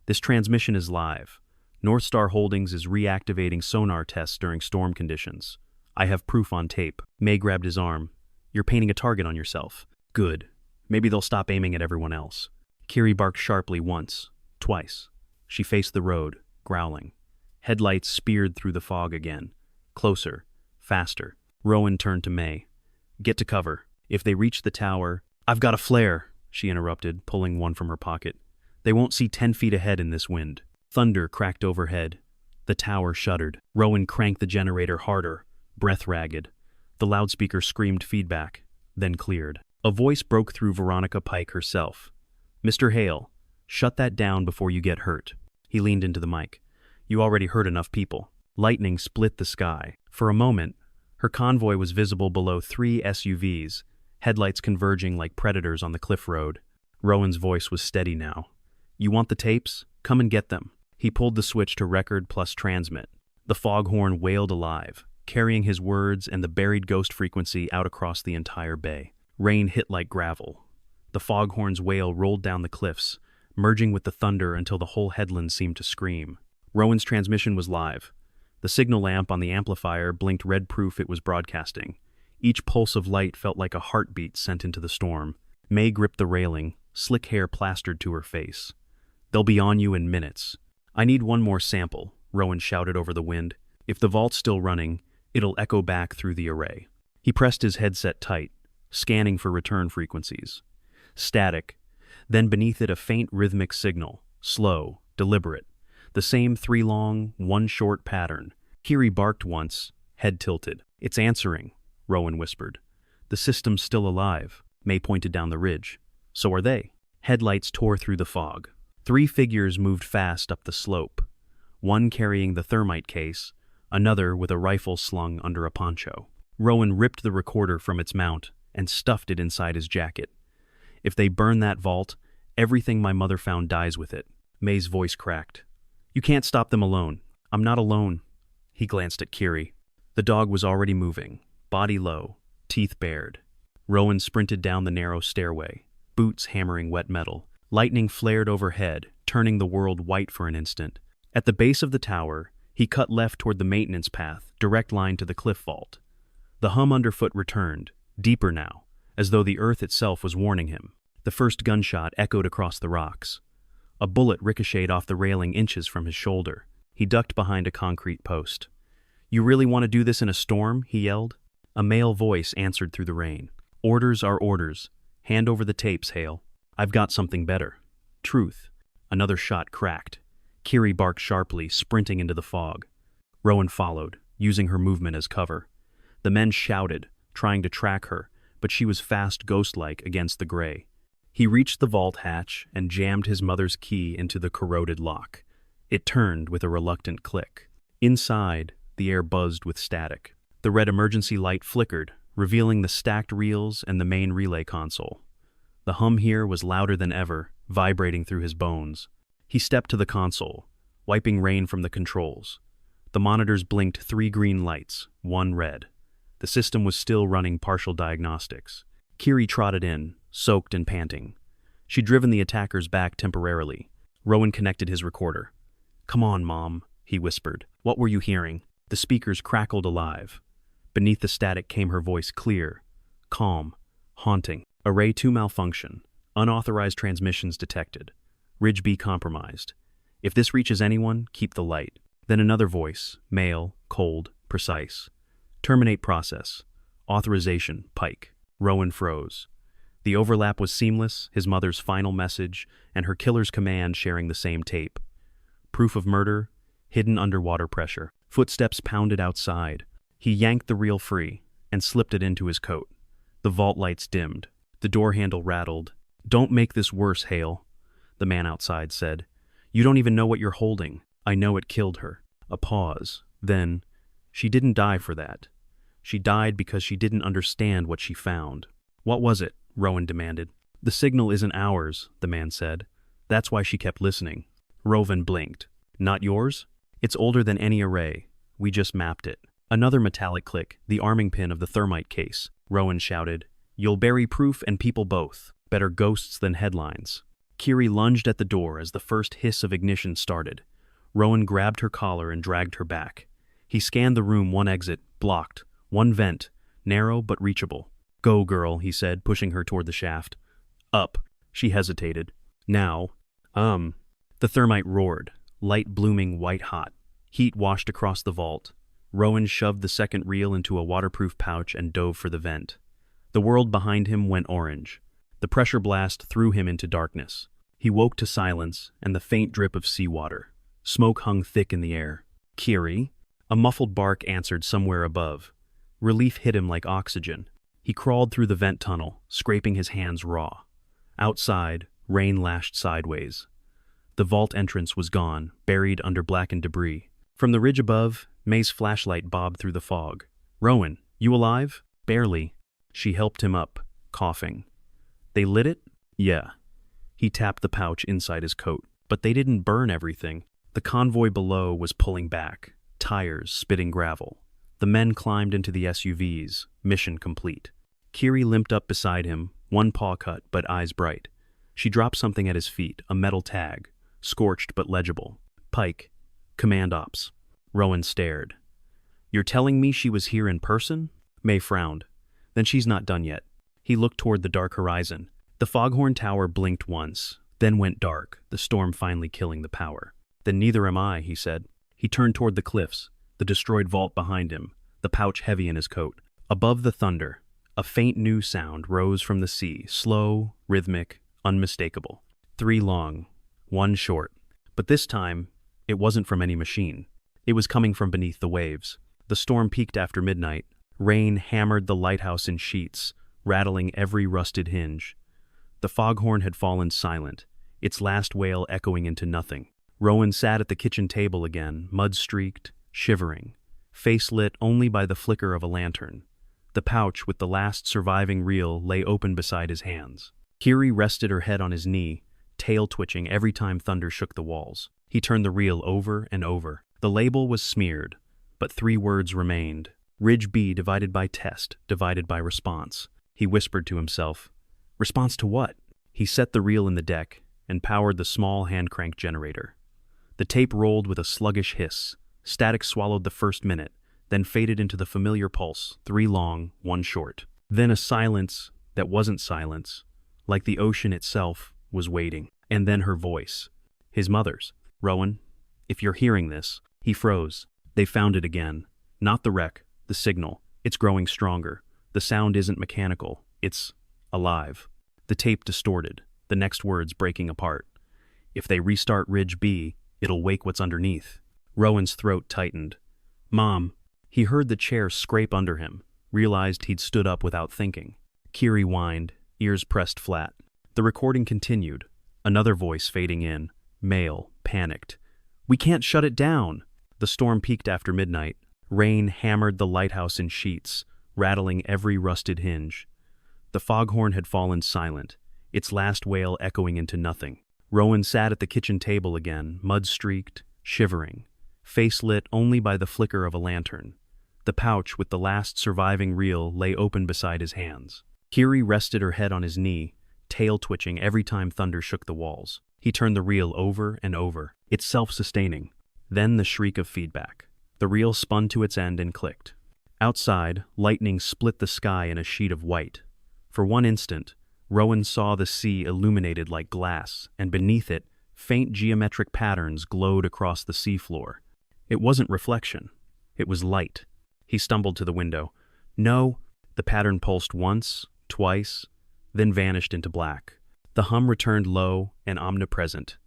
This transmission is live. North Star Holdings is reactivating sonar tests during storm conditions. I have proof on tape. May grabbed his arm. You're painting a target on yourself. Good. Maybe they'll stop aiming at everyone else. Kiri barked sharply once, twice. She faced the road, growling. Headlights speared through the fog again. Closer, faster. Rowan turned to May. Get to cover. If they reach the tower... I've got a flare, she interrupted, pulling one from her pocket. They won't see 10 feet ahead in this wind. Thunder cracked overhead. The tower shuddered. Rowan cranked the generator harder, breath ragged. The loudspeaker screamed feedback, then cleared. A voice broke through Veronica Pike herself. Mr. Hale, shut that down before you get hurt. He leaned into the mic. You already hurt enough people. Lightning split the sky. For a moment, her convoy was visible below 3 SUVs, headlights converging like predators on the cliff road. Rowan's voice was steady now. You want the tapes? Come and get them. He pulled the switch to record plus transmit. The foghorn wailed alive, carrying his words and the buried ghost frequency out across the entire bay. Rain hit like gravel. The foghorn's wail rolled down the cliffs, merging with the thunder until the whole headland seemed to scream. Rowan's transmission was live. The signal lamp on the amplifier blinked red proof it was broadcasting. Each pulse of light felt like a heartbeat sent into the storm. May gripped the railing, slick hair plastered to her face. They'll be on you in minutes. I need one more sample, Rowan shouted over the wind. If the vault's still running, it'll echo back through the array. He pressed his headset tight, scanning for return frequencies. Static, then beneath it a faint rhythmic signal, slow, deliberate. The same 3 long, 1 short pattern. Kiri barked once, head tilted. It's answering, Rowan whispered. The system's still alive. May pointed down the ridge. So are they. Headlights tore through the fog. 3 figures moved fast up the slope. One carrying the thermite case, another with a rifle slung under a poncho. Rowan ripped the recorder from its mount and stuffed it inside his jacket. If they burn that vault, everything my mother found dies with it. May's voice cracked. You can't stop them alone. I'm not alone. He glanced at Kiri. The dog was already moving, body low, teeth bared. Rowan sprinted down the narrow stairway, boots hammering wet metal. Lightning flared overhead, turning the world white for an instant. At the base of the tower, he cut left toward the maintenance path, direct line to the cliff vault. The hum underfoot returned, deeper now, as though the earth itself was warning him. The first gunshot echoed across the rocks. A bullet ricocheted off the railing inches from his shoulder. He ducked behind a concrete post. You really want to do this in a storm? He yelled. A male voice answered through the rain. Orders are orders. Hand over the tapes, Hale. I've got something better. Truth. Another shot cracked. Kiri barked sharply, sprinting into the fog. Rowan followed, using her movement as cover. The men shouted, trying to track her, but she was fast ghost-like against the gray. He reached the vault hatch and jammed his mother's key into the corroded lock. It turned with a reluctant click. Inside, the air buzzed with static. The red emergency light flickered, revealing the stacked reels and the main relay console. The hum here was louder than ever, vibrating through his bones. He stepped to the console, wiping rain from the controls. The monitors blinked 3 green lights, 1 red. The system was still running partial diagnostics. Kiri trotted in, soaked and panting. She'd driven the attackers back temporarily. Rowan connected his recorder. "Come on, Mom," he whispered. "What were you hearing?" The speakers crackled alive. Beneath the static came her voice, clear, calm, haunting. "Array 2 malfunction. Unauthorized transmissions detected. Ridge B compromised. If this reaches anyone, keep the light." Then another voice, male, cold, precise. "Terminate process. Authorization, Pike." Rowan froze. The overlap was seamless, his mother's final message and her killer's command sharing the same tape. Proof of murder, hidden under water pressure. Footsteps pounded outside. He yanked the reel free and slipped it into his coat. The vault lights dimmed. The door handle rattled. "Don't make this worse, Hale," the man outside said. "You don't even know what you're holding. I know it killed her." A pause. Then, "She didn't die for that. She died because she didn't understand what she found." "What was it?" Rowan demanded. "The signal isn't ours," the man said. "That's why she kept listening." Rowan blinked. "Not yours? It's older than any array. We just mapped it." Another metallic click, the arming pin of the thermite case. Rowan shouted, "You'll bury proof and people both. Better ghosts than headlines." Kiri lunged at the door as the first hiss of ignition started. Rowan grabbed her collar and dragged her back. He scanned the room, one exit, blocked, one vent, narrow but reachable. "Go, girl," he said, pushing her toward the shaft. "Up." She hesitated. "Now." The thermite roared, light blooming white hot. Heat washed across the vault. Rowan shoved the second reel into a waterproof pouch and dove for the vent. The world behind him went orange. The pressure blast threw him into darkness. He woke to silence and the faint drip of seawater. Smoke hung thick in the air. "Kiri?" A muffled bark answered somewhere above. Relief hit him like oxygen. He crawled through the vent tunnel, scraping his hands raw. Outside, rain lashed sideways. The vault entrance was gone, buried under blackened debris. From the ridge above, May's flashlight bobbed through the fog. "Rowan, you alive?" "Barely." She helped him up, coughing. "They lit it?" "Yeah." He tapped the pouch inside his coat. But they didn't burn everything. The convoy below was pulling back, tires spitting gravel. The men climbed into the SUVs, mission complete. Kiri limped up beside him, one paw cut but eyes bright. She dropped something at his feet, a metal tag, scorched but legible. "Pike, Command Ops." Rowan stared. "You're telling me she was here in person?" May frowned. "Then she's not done yet." He looked toward the dark horizon. The foghorn tower blinked once, then went dark, the storm finally killing the power. "Then neither am I," he said. He turned toward the cliffs, the destroyed vault behind him, the pouch heavy in his coat. Above the thunder, a faint new sound rose from the sea, slow, rhythmic, unmistakable. 3 long, 1 short. But this time, it wasn't from any machine. It was coming from beneath the waves. The storm peaked after midnight. Rain hammered the lighthouse in sheets, rattling every rusted hinge. The foghorn had fallen silent, its last wail echoing into nothing. Rowan sat at the kitchen table again, mud-streaked, shivering, face lit only by the flicker of a lantern. The pouch with the last surviving reel lay open beside his hands. Kiri rested her head on his knee, tail twitching every time thunder shook the walls. He turned the reel over and over. The label was smeared, but 3 words remained. Ridge B divided by test, divided by response. He whispered to himself. Response to what? He set the reel in the deck and powered the small hand-crank generator. The tape rolled with a sluggish hiss. Static swallowed the first minute, then faded into the familiar pulse, 3 long, 1 short. Then a silence that wasn't silence, like the ocean itself, was waiting. And then her voice. His mother's. "Rowan, if you're hearing this." He froze. They found it again. Not the wreck, the signal. It's growing stronger. The sound isn't mechanical. It's alive. The tape distorted, the next words breaking apart. "If they restart Ridge B, it'll wake what's underneath." Rowan's throat tightened. "Mom." He heard the chair scrape under him, realized he'd stood up without thinking. Kiri whined, ears pressed flat. The recording continued, another voice fading in, male, panicked. "We can't shut it down." The storm peaked after midnight. Rain hammered the lighthouse in sheets, rattling every rusted hinge. The foghorn had fallen silent, its last wail echoing into nothing. Rowan sat at the kitchen table again, mud-streaked, shivering, face lit only by the flicker of a lantern. The pouch with the last surviving reel lay open beside his hands. Kiri rested her head on his knee, tail twitching every time thunder shook the walls. He turned the reel over and over. It's self-sustaining. Then the shriek of feedback. The reel spun to its end and clicked. Outside, lightning split the sky in a sheet of white. For one instant, Rowan saw the sea illuminated like glass, and beneath it, faint geometric patterns glowed across the seafloor. It wasn't reflection. It was light. He stumbled to the window. No! The pattern pulsed once, twice, then vanished into black. The hum returned low and omnipresent,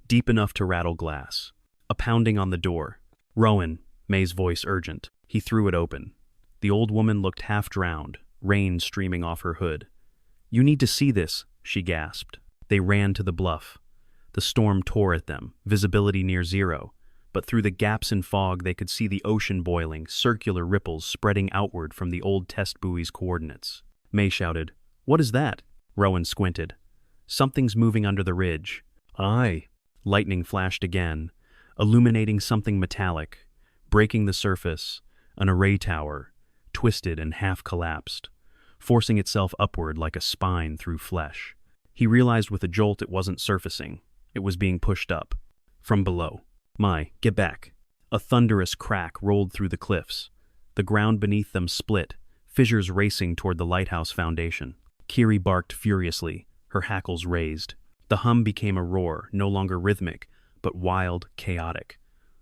deep enough to rattle glass. A pounding on the door. Rowan, May's voice urgent. He threw it open. The old woman looked half-drowned, rain streaming off her hood. "You need to see this," she gasped. They ran to the bluff. The storm tore at them, visibility near zero, but through the gaps in fog they could see the ocean boiling, circular ripples spreading outward from the old test buoy's coordinates. May shouted, "What is that?" Rowan squinted. "Something's moving under the ridge." "Aye." Lightning flashed again, illuminating something metallic, breaking the surface, an array tower, twisted and half-collapsed, forcing itself upward like a spine through flesh. He realized with a jolt it wasn't surfacing. It was being pushed up. From below. "My, get back." A thunderous crack rolled through the cliffs. The ground beneath them split, fissures racing toward the lighthouse foundation. Kiri barked furiously, her hackles raised. The hum became a roar, no longer rhythmic, but wild, chaotic.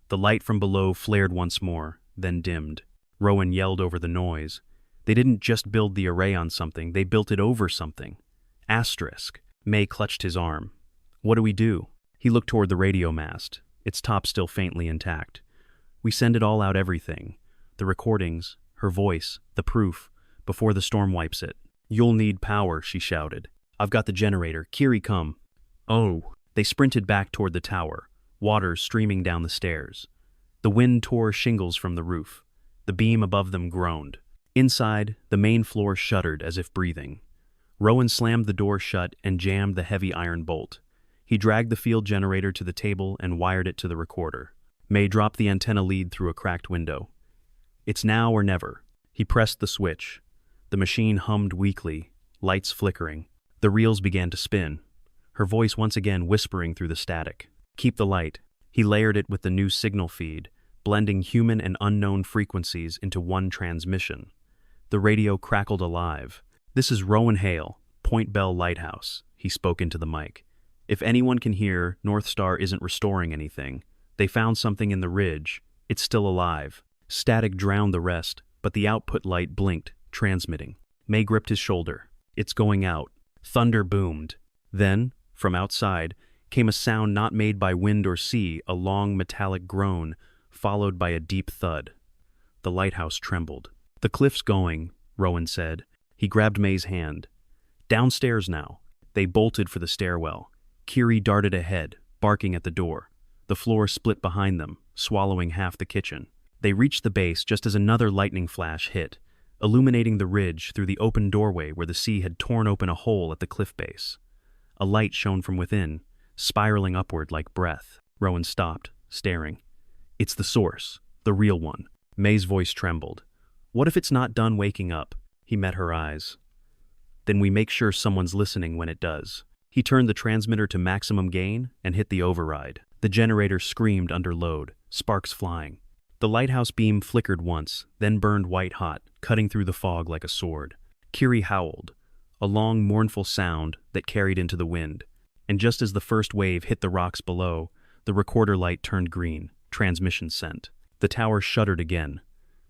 The light from below flared once more, then dimmed. Rowan yelled over the noise. They didn't just build the array on something, they built it over something. Asterisk. May clutched his arm. "What do we do?" He looked toward the radio mast, its top still faintly intact. "We send it all out, everything. The recordings, her voice, the proof, before the storm wipes it." "You'll need power," she shouted. "I've got the generator. Kiri, come." "Oh." They sprinted back toward the tower, water streaming down the stairs. The wind tore shingles from the roof. The beam above them groaned. Inside, the main floor shuddered as if breathing. Rowan slammed the door shut and jammed the heavy iron bolt. He dragged the field generator to the table and wired it to the recorder. May dropped the antenna lead through a cracked window. "It's now or never." He pressed the switch. The machine hummed weakly, lights flickering. The reels began to spin, her voice once again whispering through the static. "Keep the light." He layered it with the new signal feed, blending human and unknown frequencies into one transmission. The radio crackled alive. "This is Rowan Hale, Point Bell Lighthouse," he spoke into the mic. "If anyone can hear, North Star isn't restoring anything. They found something in the ridge. It's still alive." Static drowned the rest, but the output light blinked, transmitting. May gripped his shoulder. "It's going out." Thunder boomed. Then, from outside, came a sound not made by wind or sea, a long metallic groan, followed by a deep thud. The lighthouse trembled. "The cliff's going," Rowan said. He grabbed May's hand. "Downstairs now." They bolted for the stairwell. Kiri darted ahead, barking at the door. The floor split behind them, swallowing half the kitchen. They reached the base just as another lightning flash hit, illuminating the ridge through the open doorway where the sea had torn open a hole at the cliff base. A light shone from within, spiraling upward like breath. Rowan stopped, staring. "It's the source, the real one." May's voice trembled. "What if it's not done waking up?" He met her eyes. "Then we make sure someone's listening when it does." He turned the transmitter to maximum gain and hit the override. The generator screamed under load, sparks flying. The lighthouse beam flickered once, then burned white-hot, cutting through the fog like a sword. Kiri howled, a long, mournful sound that carried into the wind. And just as the first wave hit the rocks below, the recorder light turned green, transmission sent. The tower shuddered again.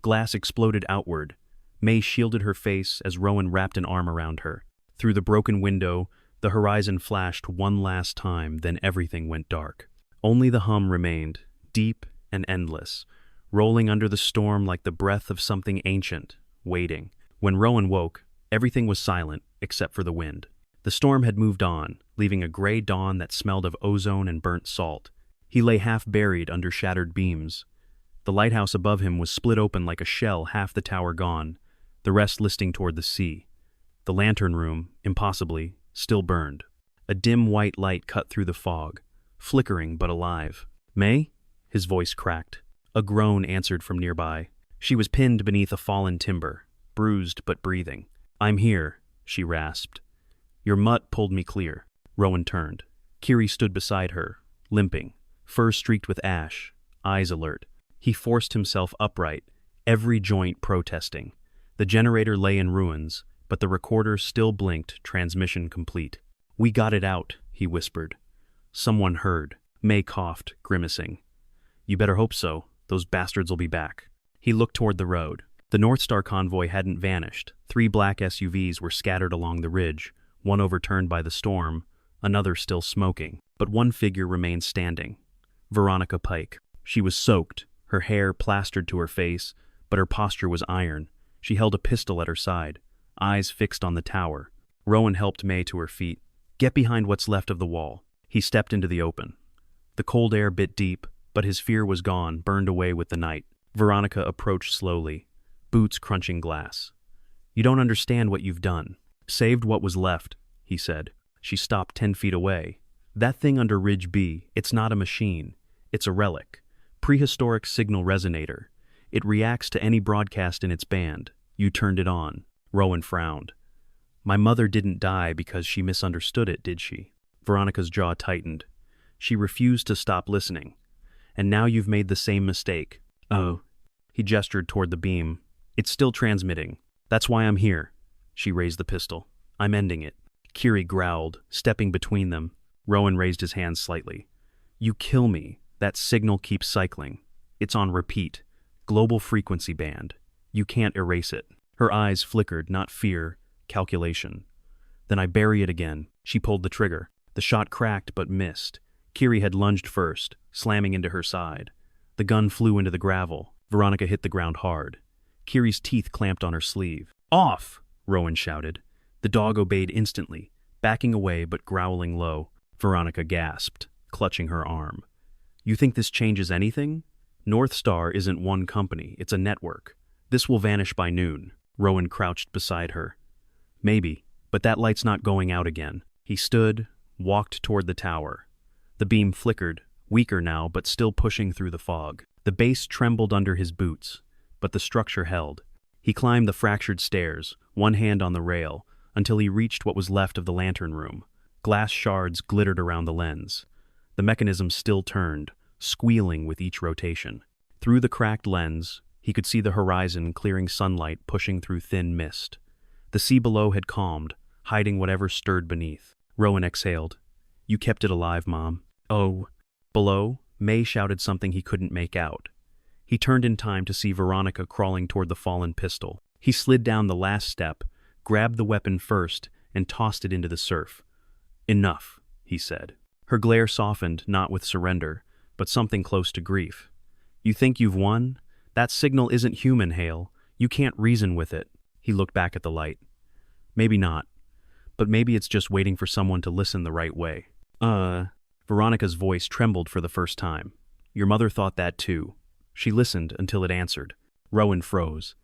Glass exploded outward. May shielded her face as Rowan wrapped an arm around her. Through the broken window, the horizon flashed one last time, then everything went dark. Only the hum remained, deep and endless, rolling under the storm like the breath of something ancient, waiting. When Rowan woke, everything was silent except for the wind. The storm had moved on, leaving a gray dawn that smelled of ozone and burnt salt. He lay half buried under shattered beams. The lighthouse above him was split open like a shell, half the tower gone, the rest listing toward the sea. The lantern room, impossibly, still burned. A dim white light cut through the fog, flickering but alive. "May?" His voice cracked. A groan answered from nearby. She was pinned beneath a fallen timber, bruised but breathing. "I'm here," she rasped. Your mutt pulled me clear. Rowan turned. Kiri stood beside her, limping, fur streaked with ash, eyes alert. He forced himself upright, every joint protesting. The generator lay in ruins, but the recorder still blinked, transmission complete. We got it out, he whispered. Someone heard. May coughed, grimacing. You better hope so. Those bastards will be back. He looked toward the road. The North Star convoy hadn't vanished. 3 black SUVs were scattered along the ridge, one overturned by the storm, another still smoking. But one figure remained standing. Veronica Pike. She was soaked, her hair plastered to her face, but her posture was iron. She held a pistol at her side, eyes fixed on the tower. Rowan helped May to her feet. Get behind what's left of the wall. He stepped into the open. The cold air bit deep, but his fear was gone, burned away with the night. Veronica approached slowly, boots crunching glass. You don't understand what you've done. Saved what was left, he said. She stopped 10 feet away. That thing under Ridge B, it's not a machine. It's a relic. Prehistoric signal resonator. It reacts to any broadcast in its band. You turned it on. Rowan frowned. My mother didn't die because she misunderstood it, did she? Veronica's jaw tightened. She refused to stop listening. And now you've made the same mistake. Oh. He gestured toward the beam. It's still transmitting. That's why I'm here. She raised the pistol. I'm ending it. Kiri growled, stepping between them. Rowan raised his hand slightly. You kill me. That signal keeps cycling. It's on repeat. Global frequency band. You can't erase it. Her eyes flickered, not fear, calculation. Then I bury it again. She pulled the trigger. The shot cracked but missed. Kiri had lunged first, slamming into her side. The gun flew into the gravel. Veronica hit the ground hard. Kiri's teeth clamped on her sleeve. Off! Rowan shouted. The dog obeyed instantly, backing away but growling low. Veronica gasped, clutching her arm. You think this changes anything? North Star isn't one company, it's a network. This will vanish by noon. Rowan crouched beside her. Maybe, but that light's not going out again. He stood, walked toward the tower. The beam flickered, weaker now but still pushing through the fog. The base trembled under his boots, but the structure held. He climbed the fractured stairs, one hand on the rail, until he reached what was left of the lantern room. Glass shards glittered around the lens. The mechanism still turned, squealing with each rotation. Through the cracked lens, he could see the horizon clearing sunlight pushing through thin mist. The sea below had calmed, hiding whatever stirred beneath. Rowan exhaled. You kept it alive, Mom. Oh. Below, May shouted something he couldn't make out. He turned in time to see Veronica crawling toward the fallen pistol. He slid down the last step, grabbed the weapon first, and tossed it into the surf. Enough, he said. Her glare softened, not with surrender, but something close to grief. You think you've won? That signal isn't human, Hale. You can't reason with it. He looked back at the light. Maybe not. But maybe it's just waiting for someone to listen the right way. Veronica's voice trembled for the first time. Your mother thought that too. She listened until it answered. Rowan froze.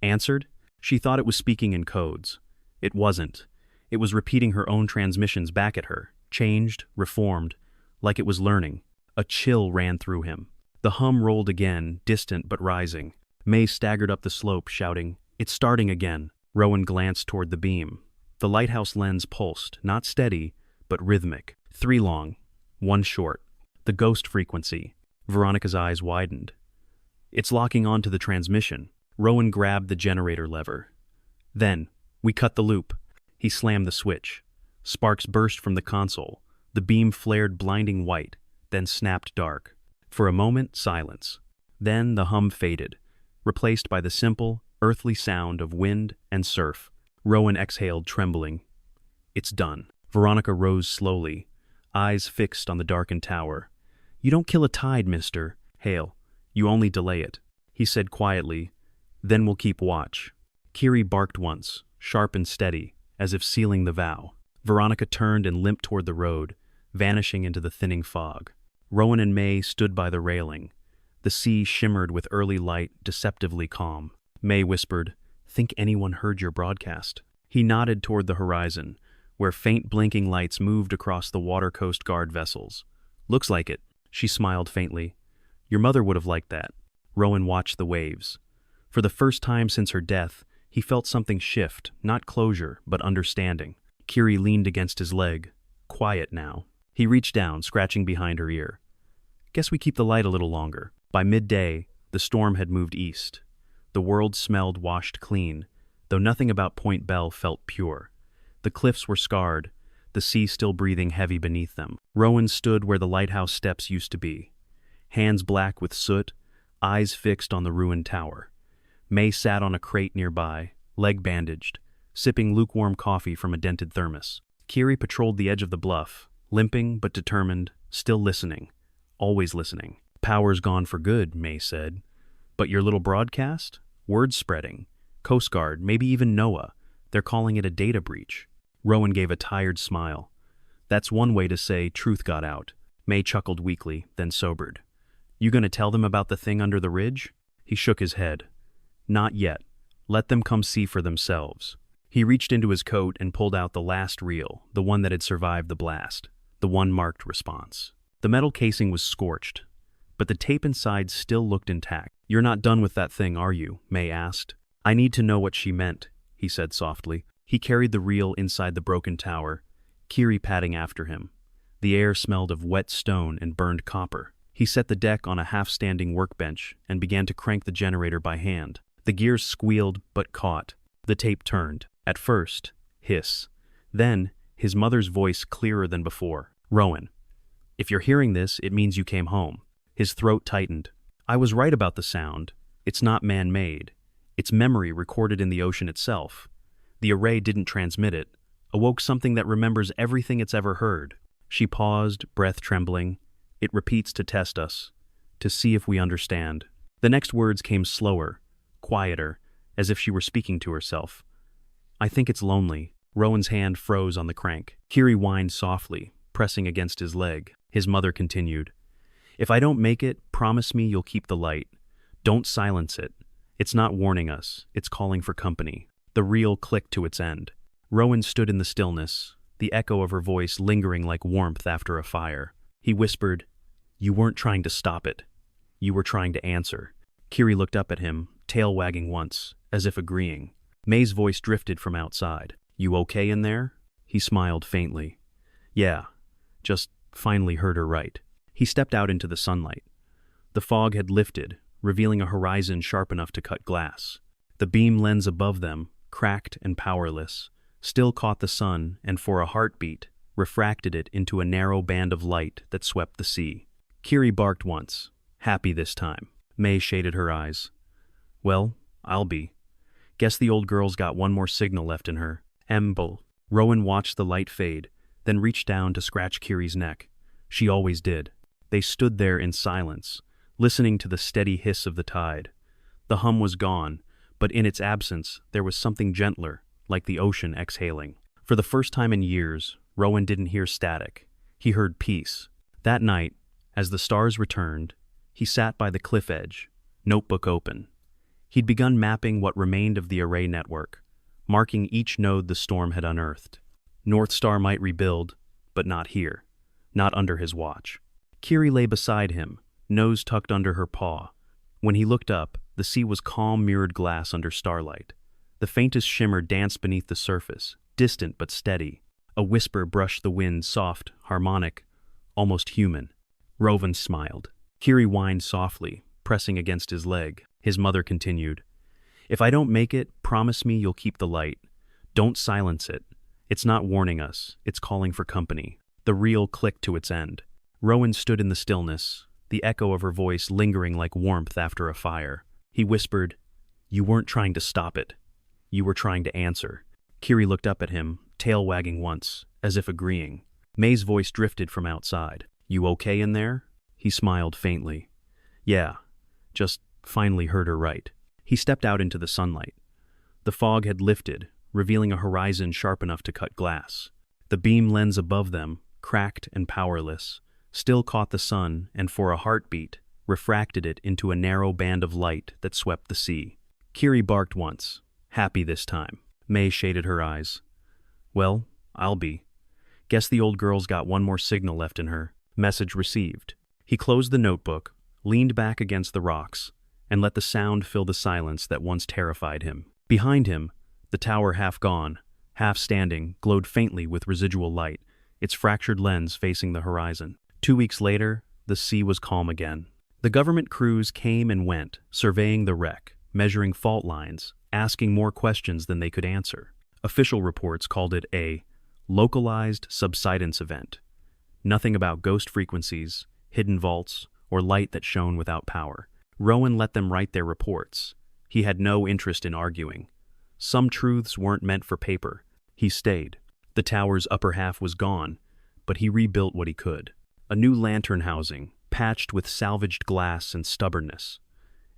Answered? She thought it was speaking in codes. It wasn't. It was repeating her own transmissions back at her, changed, reformed, like it was learning. A chill ran through him. The hum rolled again, distant but rising. May staggered up the slope, shouting, It's starting again. Rowan glanced toward the beam. The lighthouse lens pulsed, not steady, but rhythmic. 3 long, 1 short. The ghost frequency. Veronica's eyes widened. It's locking onto the transmission. Rowan grabbed the generator lever. Then, we cut the loop. He slammed the switch. Sparks burst from the console. The beam flared blinding white, then snapped dark. For a moment, silence. Then the hum faded, replaced by the simple, earthly sound of wind and surf. Rowan exhaled, trembling. It's done. Veronica rose slowly, eyes fixed on the darkened tower. You don't kill a tide, mister. Hale. You only delay it. He said quietly, Then we'll keep watch. Kiri barked once, sharp and steady, as if sealing the vow. Veronica turned and limped toward the road, vanishing into the thinning fog. Rowan and May stood by the railing. The sea shimmered with early light, deceptively calm. May whispered, Think anyone heard your broadcast? He nodded toward the horizon, where faint blinking lights moved across the Water Coast Guard vessels. Looks like it. She smiled faintly. Your mother would have liked that. Rowan watched the waves. For the first time since her death, He felt something shift, not closure, but understanding. Kiri leaned against his leg. Quiet now. He reached down, scratching behind her ear. Guess we keep the light a little longer. By midday, the storm had moved east. The world smelled washed clean, though nothing about Point Bell felt pure. The cliffs were scarred, the sea still breathing heavy beneath them. Rowan stood where the lighthouse steps used to be, hands black with soot, eyes fixed on the ruined tower. May sat on a crate nearby, leg bandaged, sipping lukewarm coffee from a dented thermos. Kiri patrolled the edge of the bluff, limping but determined, still listening, always listening. Power's gone for good, May said. But your little broadcast? Word spreading. Coast Guard, maybe even NOAA. They're calling it a data breach. Rowan gave a tired smile. That's one way to say truth got out. May chuckled weakly, then sobered. You gonna tell them about the thing under the ridge? He shook his head. Not yet. Let them come see for themselves. He reached into his coat and pulled out the last reel, the one that had survived the blast, the one marked response. The metal casing was scorched, but the tape inside still looked intact. You're not done with that thing, are you? May asked. I need to know what she meant, he said softly. He carried the reel inside the broken tower, Kiri padding after him. The air smelled of wet stone and burned copper. He set the deck on a half-standing workbench and began to crank the generator by hand. The gears squealed but caught. The tape turned. At first, hiss. Then, his mother's voice clearer than before. Rowan, if you're hearing this, it means you came home. His throat tightened. I was right about the sound. It's not man-made. It's memory recorded in the ocean itself. The array didn't transmit it, awoke something that remembers everything it's ever heard. She paused, breath trembling. It repeats to test us, to see if we understand. The next words came slower, quieter, as if she were speaking to herself. I think it's lonely. Rowan's hand froze on the crank. Kiri whined softly, pressing against his leg. His mother continued. If I don't make it, promise me you'll keep the light. Don't silence it. It's not warning us, it's calling for company. The reel clicked to its end. Rowan stood in the stillness, the echo of her voice lingering like warmth after a fire. He whispered, You weren't trying to stop it. You were trying to answer. Kiri looked up at him, tail wagging once, as if agreeing. May's voice drifted from outside. You okay in there? He smiled faintly. Yeah, just finally heard her right. He stepped out into the sunlight. The fog had lifted, revealing a horizon sharp enough to cut glass. The beam lens above them, cracked and powerless, still caught the sun and for a heartbeat, refracted it into a narrow band of light that swept the sea. Kiri barked once, happy this time. May shaded her eyes. Well, I'll be. Guess the old girl's got one more signal left in her. Bull. Rowan watched the light fade, then reached down to scratch Kiri's neck. She always did. They stood there in silence, listening to the steady hiss of the tide. The hum was gone, but in its absence there was something gentler, like the ocean exhaling. For the first time in years, Rowan didn't hear static. He heard peace. That night, as the stars returned, he sat by the cliff edge, notebook open. He'd begun mapping what remained of the array network, marking each node the storm had unearthed. North Star might rebuild, but not here, not under his watch. Kiri lay beside him, nose tucked under her paw. When he looked up, the sea was calm mirrored glass under starlight. The faintest shimmer danced beneath the surface, distant but steady. A whisper brushed the wind, soft, harmonic, almost human. Rowan smiled. Kiri whined softly, pressing against his leg. His mother continued, If I don't make it, promise me you'll keep the light. Don't silence it. It's not warning us, it's calling for company. The reel clicked to its end. Rowan stood in the stillness, the echo of her voice lingering like warmth after a fire. He whispered, You weren't trying to stop it. You were trying to answer. Kiri looked up at him, tail wagging once, as if agreeing. May's voice drifted from outside. You okay in there? He smiled faintly. Yeah, just finally heard her right. He stepped out into the sunlight. The fog had lifted, revealing a horizon sharp enough to cut glass. The beam lens above them, cracked and powerless, still caught the sun and for a heartbeat, refracted it into a narrow band of light that swept the sea. Kiri barked once, happy this time. May shaded her eyes. Well, I'll be. Guess the old girl's got one more signal left in her. Message received. He closed the notebook, leaned back against the rocks, and let the sound fill the silence that once terrified him. Behind him, the tower half gone, half standing, glowed faintly with residual light, its fractured lens facing the horizon. 2 weeks later, the sea was calm again. The government crews came and went, surveying the wreck, measuring fault lines, asking more questions than they could answer. Official reports called it a localized subsidence event. Nothing about ghost frequencies, hidden vaults, or light that shone without power. Rowan let them write their reports. He had no interest in arguing. Some truths weren't meant for paper. He stayed. The tower's upper half was gone, but he rebuilt what he could. A new lantern housing, patched with salvaged glass and stubbornness.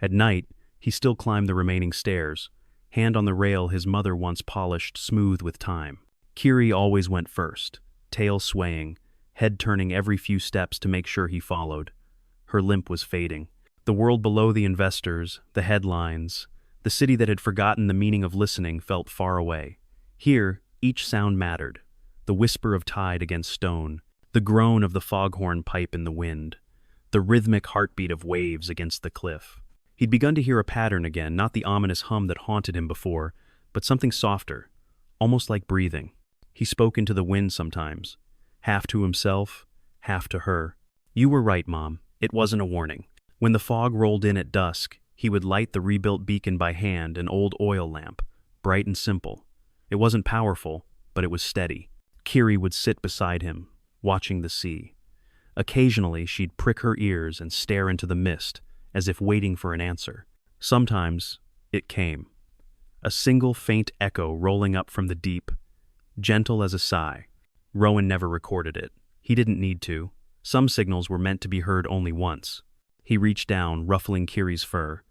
At night, he still climbed the remaining stairs, hand on the rail his mother once polished smooth with time. Kiri always went first, tail swaying, head turning every few steps to make sure he followed. Her limp was fading. The world below the investors, the headlines, the city that had forgotten the meaning of listening felt far away. Here, each sound mattered. The whisper of tide against stone, the groan of the foghorn pipe in the wind, the rhythmic heartbeat of waves against the cliff. He'd begun to hear a pattern again, not the ominous hum that haunted him before, but something softer, almost like breathing. He spoke into the wind sometimes, half to himself, half to her. "You were right, Mom. It wasn't a warning." When the fog rolled in at dusk, he would light the rebuilt beacon by hand, an old oil lamp, bright and simple. It wasn't powerful, but it was steady. Kiri would sit beside him, watching the sea. Occasionally, she'd prick her ears and stare into the mist, as if waiting for an answer. Sometimes, it came. A single faint echo rolling up from the deep, gentle as a sigh. Rowan never recorded it. He didn't need to. Some signals were meant to be heard only once. He reached down, ruffling Kiri's fur.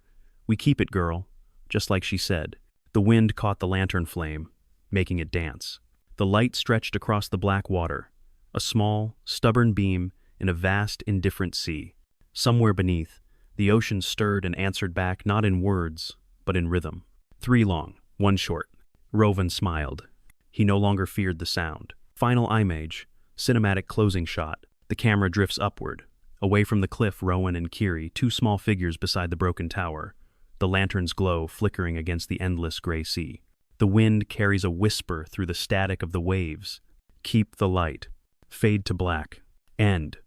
"We keep it, girl," just like she said. The wind caught the lantern flame, making it dance. The light stretched across the black water, a small, stubborn beam in a vast, indifferent sea. Somewhere beneath, the ocean stirred and answered back not in words, but in rhythm. 3 long, 1 short. Rowan smiled. He no longer feared the sound. Final image, cinematic closing shot. The camera drifts upward. Away from the cliff, Rowan and Kiri, 2 small figures beside the broken tower. The lantern's glow flickering against the endless gray sea. The wind carries a whisper through the static of the waves. "Keep the light. Fade to black. End."